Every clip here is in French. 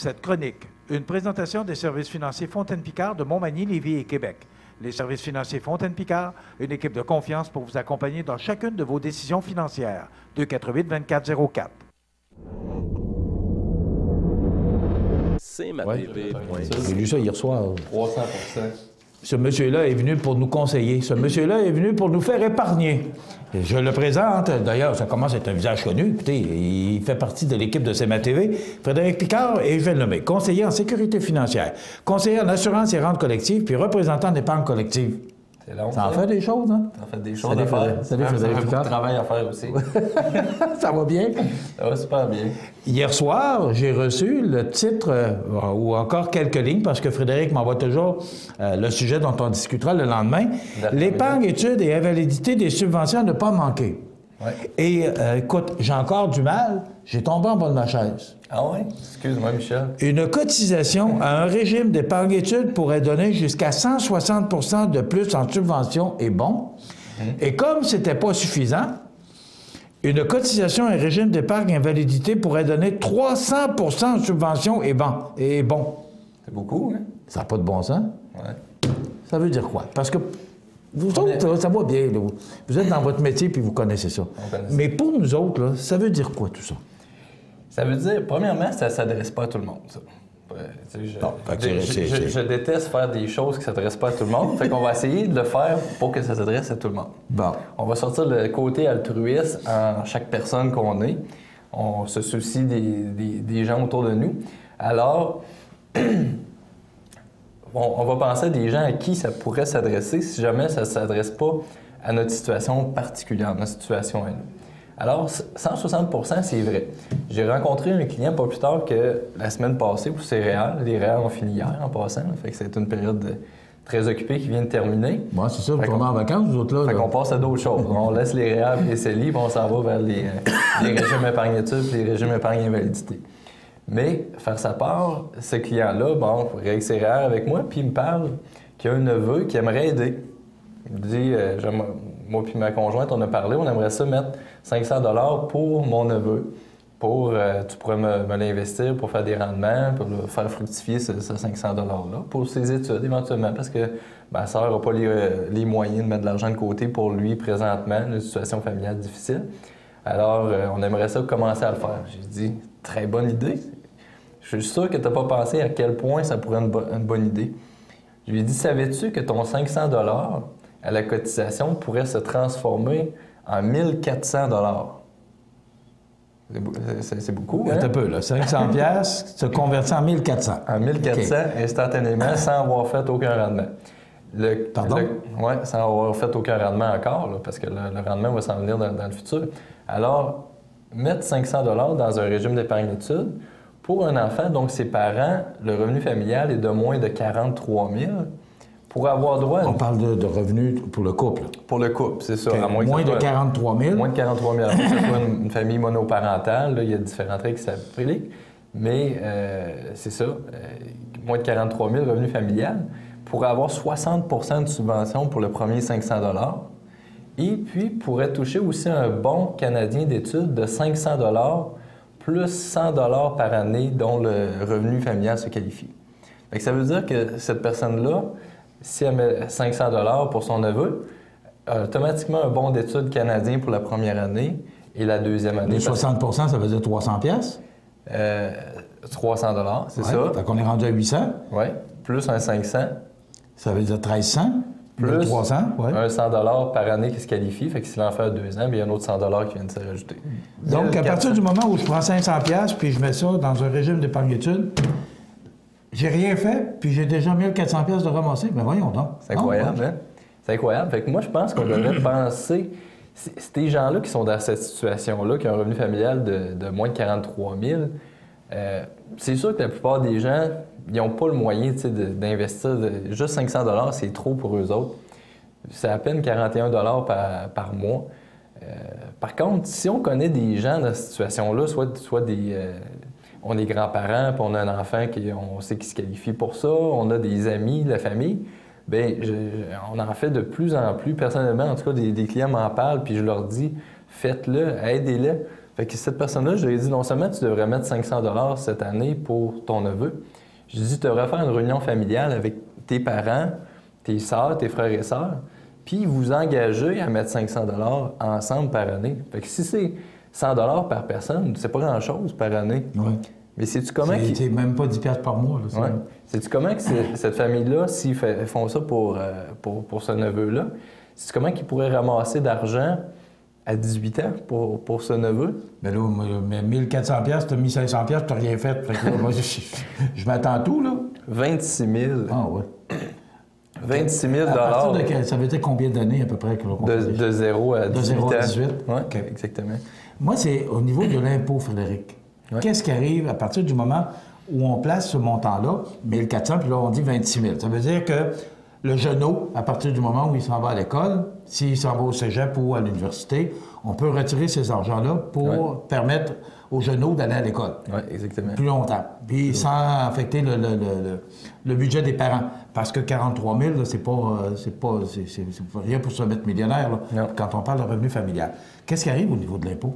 Cette chronique, une présentation des services financiers Fontaine-Picard de Montmagny, Lévis et Québec. Les services financiers Fontaine-Picard, une équipe de confiance pour vous accompagner dans chacune de vos décisions financières. 248-2404. C'est ma Ouais. TV. J'ai lu ça hier soir. 300%. Ce monsieur-là est venu pour nous conseiller. Ce monsieur-là est venu pour nous faire épargner. Et je le présente. D'ailleurs, ça commence à être un visage connu. Écoutez, il fait partie de l'équipe de CMA TV. Frédéric Picard, et je vais le nommer conseiller en sécurité financière, conseiller en assurance et rente collective, puis représentant d'épargne collective. C'est long, Ça en fait des choses, hein? Ça en fait des choses Salut, à faire. Salut, Ça Frédéric fait beaucoup de Picard. travail à faire aussi. Ça va bien? Ça va super bien. Hier soir, j'ai reçu le titre, ou encore quelques lignes, parce que Frédéric m'envoie toujours le sujet dont on discutera le lendemain. L'épargne, études et invalidité des subventions à ne pas manquer. Ouais. Et écoute, j'ai encore du mal. J'ai tombé en bas de ma chaise. Ah ouais? Excuse-moi, Michel. Une cotisation à un régime d'épargne études pourrait donner jusqu'à 160 % de plus en subvention et bon. Et comme c'était pas suffisant, une cotisation à un régime d'épargne invalidité pourrait donner 300 % en subvention et bon. C'est beaucoup, hein? Ça n'a pas de bon sens. Ouais. Ça veut dire quoi? Parce que vous autres, ça va bien. Là. Vous êtes dans votre métier puis vous connaissez ça. On connaît ça. Mais pour nous autres, là, ça veut dire quoi tout ça? Ça veut dire, premièrement, ça ne s'adresse pas à tout le monde, ça. Tu sais, Non, fait que je déteste faire des choses qui ne s'adressent pas à tout le monde. Fait qu'on va essayer de le faire pour que ça s'adresse à tout le monde. Bon. On va sortir le côté altruiste en chaque personne qu'on est. On se soucie des gens autour de nous. Alors, on va penser à des gens à qui ça pourrait s'adresser si jamais ça ne s'adresse pas à notre situation particulière, notre situation à nous. Alors, 160 %, c'est vrai. J'ai rencontré un client pas plus tard que la semaine passée pour ses REER. Les REER ont fini hier en passant. Là, fait que c'est une période très occupée qui vient de terminer. Moi, c'est ça, vous tournez en vacances, vous autres, là? Fait qu'on passe à d'autres choses. On laisse les REER et les CELI, puis on s'en va vers les régimes épargne-études et les régimes épargne-invalidité. Mais, faire sa part, ce client-là, bon, règle ses REER avec moi, puis il me parle qu'il y a un neveu qui aimerait aider. Il me dit, moi puis ma conjointe, on a parlé, on aimerait ça mettre 500 $ pour mon neveu. Tu pourrais me l'investir pour faire des rendements, pour faire fructifier ce 500 $-là, pour ses études éventuellement, parce que ma soeur n'a pas les moyens de mettre de l'argent de côté pour lui présentement, une situation familiale difficile. Alors, on aimerait ça commencer à le faire. J'ai dit, très bonne idée. Je suis sûr que tu n'as pas pensé à quel point ça pourrait être une bonne idée. Je lui ai dit, savais-tu que ton 500 $ à la cotisation pourrait se transformer en 1400 $? C'est beaucoup, hein? Un peu, là. 500 piastres se convertit en 1400. En 1400 instantanément, sans avoir fait aucun rendement. Pardon? Oui, sans avoir fait aucun rendement encore, là, parce que le rendement va s'en venir dans le futur. Alors, mettre 500 $ dans un régime d'épargne études, pour un enfant dont ses parents, le revenu familial est de moins de 43 000, pour avoir droit à... On parle de revenus pour le couple. Pour le couple, c'est ça. Okay. À moins de 43 000. Moins de 43 000. Alors, que ce soit une famille monoparentale, là, il y a différentes règles qui s'appliquent. Mais c'est ça. Moins de 43 000 revenus familial pour avoir 60 % de subvention pour le premier 500 $. Et puis, pourrait toucher aussi un bon canadien d'études de 500 $ plus 100 $ par année dont le revenu familial se qualifie. Fait que ça veut dire que cette personne-là, si elle met 500 $ pour son neveu, a automatiquement un bon d'études canadien pour la première année et la deuxième année. Les 60 % ça veut dire 300 piastres? 300 $, c'est ça. Fait qu'on est rendu à 800. Oui. Plus un 500. Ça veut dire 1300. Plus 300, ouais. un 100 $ par année qui se qualifie. Fait que s'il en fait à 2 ans, bien, il y a un autre 100 $ qui vient de se rajouter. Donc, à partir du moment où je prends 500 piastres puis je mets ça dans un régime d'épargne études, j'ai rien fait, puis j'ai déjà 1400 piastres de ramasser. Mais voyons donc. C'est incroyable, hein? C'est incroyable. Fait que moi, je pense qu'on devrait penser... Ces gens-là qui sont dans cette situation-là, qui ont un revenu familial de moins de 43 000, c'est sûr que la plupart des gens, ils n'ont pas le moyen d'investir. Juste 500 $, c'est trop pour eux autres. C'est à peine 41 $ par mois. Par contre, si on connaît des gens dans cette situation-là, soit des... on est grands-parents, puis on a un enfant on sait qu'il se qualifie pour ça, on a des amis, de la famille, bien, on en fait de plus en plus. Personnellement, en tout cas, des clients m'en parlent, puis je leur dis, faites-le, aidez-le. Fait que cette personne-là, je lui ai dit, non seulement tu devrais mettre 500 $ cette année pour ton neveu, je lui ai dit, tu devrais faire une réunion familiale avec tes parents, tes sœurs, tes frères et sœurs, puis vous engagez à mettre 500 $ ensemble par année. Fait que si c'est 100 $ par personne, c'est pas grand-chose par année. Oui. Mais sais-tu comment... C'est même pas 10 $ par mois. Là, ouais. Sais-tu comment que cette famille-là, s'ils font ça pour ce neveu-là, sais-tu comment qu'ils pourraient ramasser d'argent à 18 ans pour ce neveu? Mais là, mais 1400 $, t'as mis 500 $, t'as rien fait. Fait que là, moi, je m'attends à tout, là. 26 000. Ah, oui. 26 000 À partir de ça veut dire combien d'années à peu près que l'on de 0 à 18 ans. De 0 à 18? Oui, OK. exactement. Moi, c'est au niveau de l'impôt, Frédéric. Ouais. Qu'est-ce qui arrive à partir du moment où on place ce montant-là, 1400, puis là, on dit 26 000? Ça veut dire que le genou, à partir du moment où il s'en va à l'école, s'il s'en va au cégep ou à l'université, on peut retirer ces argents-là pour permettre au genou d'aller à l'école. Oui, exactement. Plus longtemps. Puis sans affecter le budget des parents. Parce que 43 000, là, c'est pas rien pour se mettre millionnaire, là, quand on parle de revenu familial. Qu'est-ce qui arrive au niveau de l'impôt?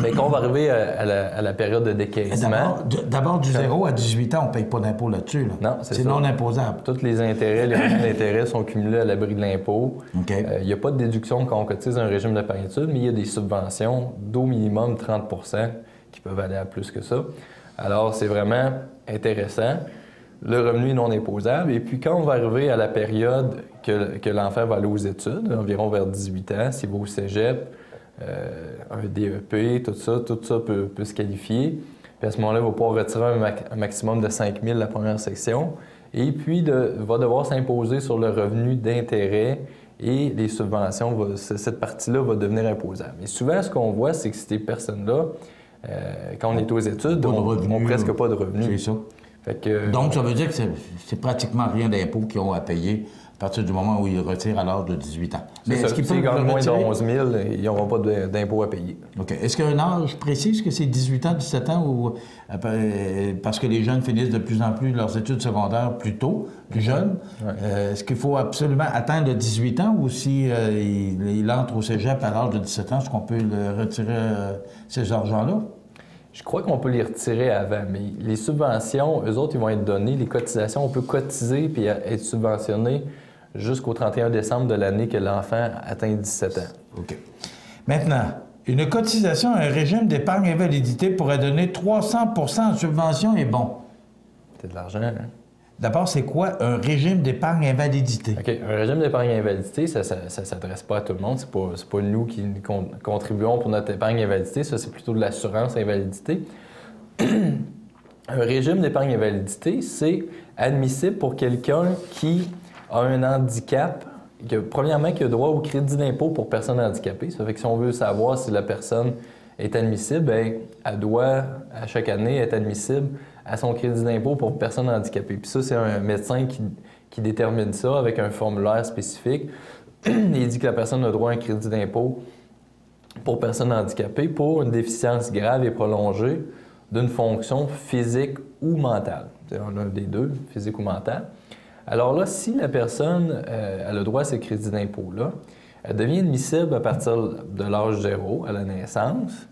Bien, quand on va arriver à la période de décaissement... D'abord, du 0 à 18 ans, on ne paye pas d'impôt là-dessus. Là. Non, c'est ça. non imposable. Tous les intérêts, les revenus d'intérêt sont cumulés à l'abri de l'impôt. OK. Il n'y a pas de déduction quand on cotise un régime d'épargne-études, mais il y a des subventions d'au minimum 30 % qui peuvent aller à plus que ça. Alors, c'est vraiment intéressant. Le revenu est non imposable. Et puis, quand on va arriver à la période que l'enfant va aller aux études, environ vers 18 ans, s'il va au cégep, un DEP, tout ça peut se qualifier. Puis à ce moment-là, il va pouvoir retirer un maximum de 5 000 la première section. Et puis, va devoir s'imposer sur le revenu d'intérêt et les subventions. Cette partie-là va devenir imposable. Et souvent, ce qu'on voit, c'est que ces personnes-là, quand on est aux études, on presque pas de revenus. C'est ça. Fait que, donc, ça veut dire que c'est pratiquement rien d'impôts qu'ils ont à payer à partir du moment où ils retirent à l'âge de 18 ans. Mais est-ce qu'ils peuvent gagnent moins de 11 000, ils n'auront pas d'impôts à payer. OK. Est-ce qu'il y a un âge précis? Est-ce que c'est 18 ans, 17 ans? Ou, parce que les jeunes finissent de plus en plus leurs études secondaires plus tôt, plus jeunes. Ouais. Est-ce qu'il faut absolument atteindre 18 ans ou si il entre au cégep à l'âge de 17 ans, est-ce qu'on peut retirer ces argents-là? Je crois qu'on peut les retirer avant, mais les subventions, eux autres, ils vont être donnés. Les cotisations, on peut cotiser puis être subventionné jusqu'au 31 décembre de l'année que l'enfant atteint 17 ans. OK. Maintenant, une cotisation à un régime d'épargne invalidité pourrait donner 300 % en subvention est bon. C'est de l'argent, hein? D'abord, c'est quoi un régime d'épargne invalidité? OK. Un régime d'épargne invalidité, ça ne s'adresse pas à tout le monde. C'est pas nous qui contribuons pour notre épargne invalidité. Ça, c'est plutôt de l'assurance invalidité. Un régime d'épargne invalidité, c'est admissible pour quelqu'un qui a un handicap, premièrement, qui a droit au crédit d'impôt pour personnes handicapées. Ça fait que si on veut savoir si la personne est admissible, bien, elle doit, à chaque année, être admissible à son crédit d'impôt pour personnes handicapées. Puis ça, c'est un médecin qui détermine ça avec un formulaire spécifique. Il dit que la personne a droit à un crédit d'impôt pour personnes handicapées pour une déficience grave et prolongée d'une fonction physique ou mentale. C'est un des deux, physique ou mentale. Alors là, si la personne a le droit à ce crédit d'impôt-là, elle devient admissible à partir de l'âge 0, à la naissance,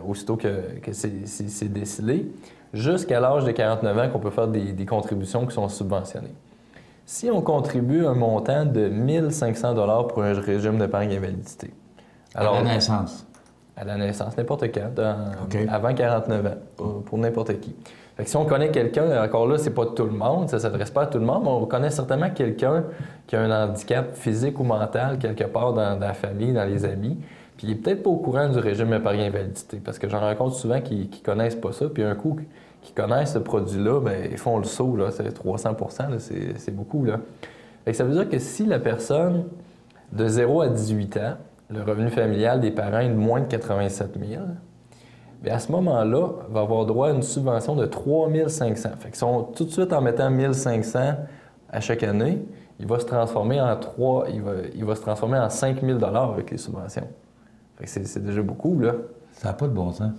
aussitôt que c'est décelé, jusqu'à l'âge de 49 ans qu'on peut faire des contributions qui sont subventionnées. Si on contribue un montant de 1 500 $ pour un régime d'épargne invalidité. Alors, à la naissance? À la naissance, n'importe quand, avant 49 ans, pour n'importe qui. Fait que si on connaît quelqu'un, encore là, c'est pas tout le monde, ça ne s'adresse pas à tout le monde, mais on connaît certainement quelqu'un qui a un handicap physique ou mental quelque part dans la famille, dans les amis, puis il n'est peut-être pas au courant du régime épargne invalidité, parce que j'en rencontre souvent qui ne connaissent pas ça, puis un coup, qui connaissent ce produit-là, bien, ils font le saut, là, c'est 300 %, là, c'est beaucoup, là. Fait que ça veut dire que si la personne, de 0 à 18 ans, le revenu familial des parents est de moins de 87 000, bien, à ce moment-là, va avoir droit à une subvention de 3 500. Fait que tout de suite, en mettant 1 500 à chaque année, il va se transformer en 5 000 $ avec les subventions. Fait que c'est déjà beaucoup, là. Ça n'a pas de bon sens.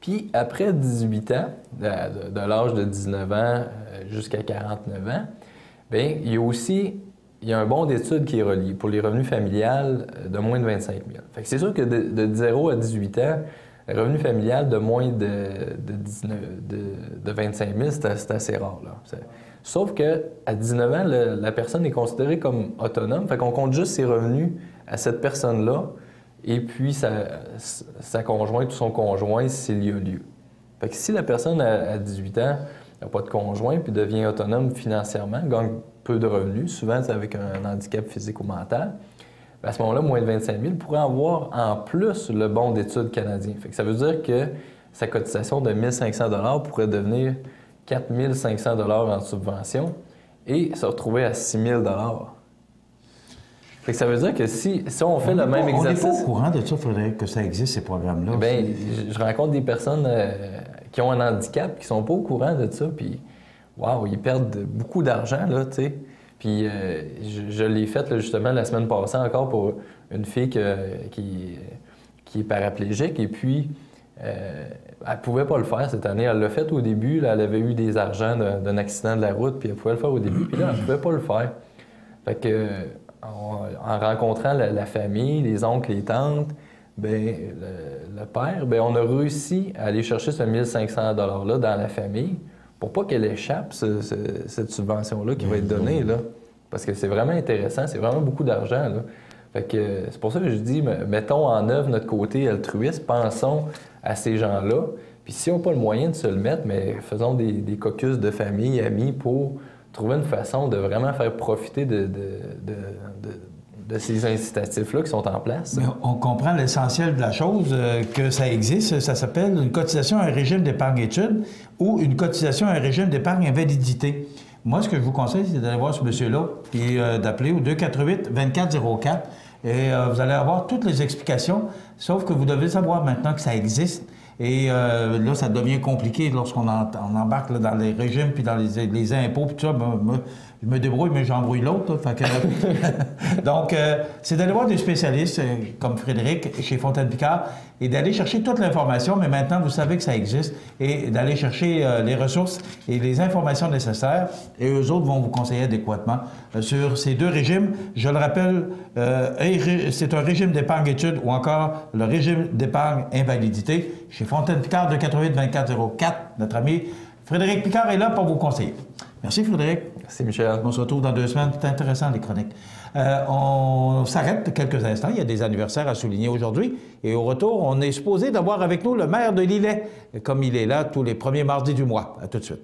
Puis, après 18 ans, de l'âge de 19 ans jusqu'à 49 ans, bien, il y il y a un bon d'études qui est relié pour les revenus familiales de moins de 25 000. Fait que c'est sûr que de 0 à 18 ans, le revenu familial de moins de 25 000, c'est assez rare. Là. Sauf qu'à 19 ans, la personne est considérée comme autonome. Fait qu'on compte juste ses revenus à cette personne-là et puis sa conjointe ou son conjoint s'il y a lieu. Fait que si la personne à 18 ans n'a pas de conjoint puis devient autonome financièrement, gagne peu de revenus, souvent c'est avec un handicap physique ou mental, à ce moment-là, moins de 25 000 pourrait avoir en plus le bon d'études canadien. Fait que ça veut dire que sa cotisation de 1 500 $ pourrait devenir 4 500 $ en subvention et se retrouver à 6 000 $. Fait que ça veut dire que si on fait le même exercice... On n'est pas au courant de ça, Frédéric, que ça existe, ces programmes-là. Bien, je rencontre des personnes qui ont un handicap, qui sont pas au courant de ça, puis wow, ils perdent beaucoup d'argent, là, tu sais. Puis je l'ai fait là, justement la semaine passée encore pour une fille qui est paraplégique et puis elle pouvait pas le faire cette année. Elle l'a fait au début, là, elle avait eu des argents d'un accident de la route puis elle pouvait le faire au début, puis là elle pouvait pas le faire. Fait que en rencontrant la famille, les oncles, les tantes, bien, le père, bien, on a réussi à aller chercher ce 1 500 $ là dans la famille. Pour pas qu'elle échappe, cette subvention-là qui va être donnée, là. Parce que c'est vraiment intéressant, c'est vraiment beaucoup d'argent, là. Fait que c'est pour ça que je dis, mettons en œuvre notre côté altruiste, pensons à ces gens-là. Puis si on n'a pas le moyen de se le mettre, mais faisons des caucus de famille, amis, pour trouver une façon de vraiment faire profiter de ces incitatifs-là qui sont en place. Mais on comprend l'essentiel de la chose, que ça existe. Ça s'appelle une cotisation à un régime d'épargne-études ou une cotisation à un régime d'épargne invalidité. Moi, ce que je vous conseille, c'est d'aller voir ce monsieur-là et d'appeler au 248-2404 et vous allez avoir toutes les explications, sauf que vous devez savoir maintenant que ça existe. Et là, ça devient compliqué lorsqu'on embarque là, dans les régimes puis dans les impôts puis tout ça. Je me débrouille, mais j'embrouille l'autre. Donc, c'est d'aller voir des spécialistes comme Frédéric chez Fontaine Picard et d'aller chercher toute l'information, mais maintenant, vous savez que ça existe, et d'aller chercher les ressources et les informations nécessaires, et eux autres vont vous conseiller adéquatement sur ces deux régimes. Je le rappelle, c'est un régime d'épargne-études ou encore le régime d'épargne invalidité. Chez Fontaine Picard de 88-2404, notre ami Frédéric Picard est là pour vous conseiller. Merci Frédéric. Merci Michel. On se retrouve dans 2 semaines. C'est intéressant les chroniques. On s'arrête quelques instants. Il y a des anniversaires à souligner aujourd'hui. Et au retour, on est supposé d'avoir avec nous le maire de Lillet, comme il est là tous les premiers mardis du mois. À tout de suite.